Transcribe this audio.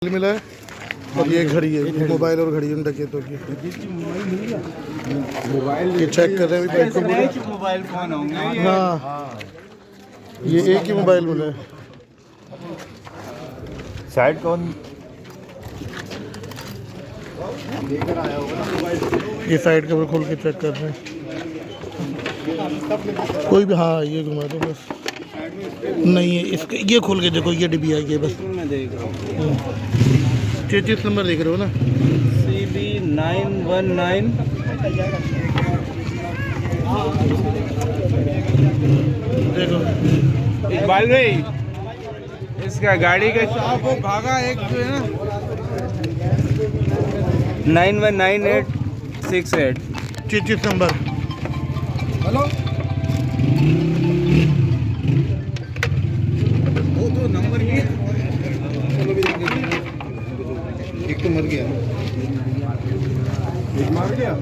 मिला है और ये घड़ी है, मोबाइल और घड़ी उन डकैतों की। ये चेक कर रहे हैं अभी बाइक को। मोबाइल फोन होंगे। हाँ, ये एक ही मोबाइल मिला है। साइड कौन ये साइड कवर खोल के चेक कर रहे हैं कोई भी। हाँ, ये घुमा दो बस। नहीं है इसके, ये खोल के देखो, ये डिब्बी आई है बस। मैं देख रहा हूँ। 33 नंबर देख रहे हो ना? CB919। देखो इकबाल भाई, इसका गाड़ी का शॉप वो भागा एक जो है ना 919868। 33 नंबर। हेलो, वो तो नंबर की चलो भी देंगे। एक तो मर गया, एक मार गया।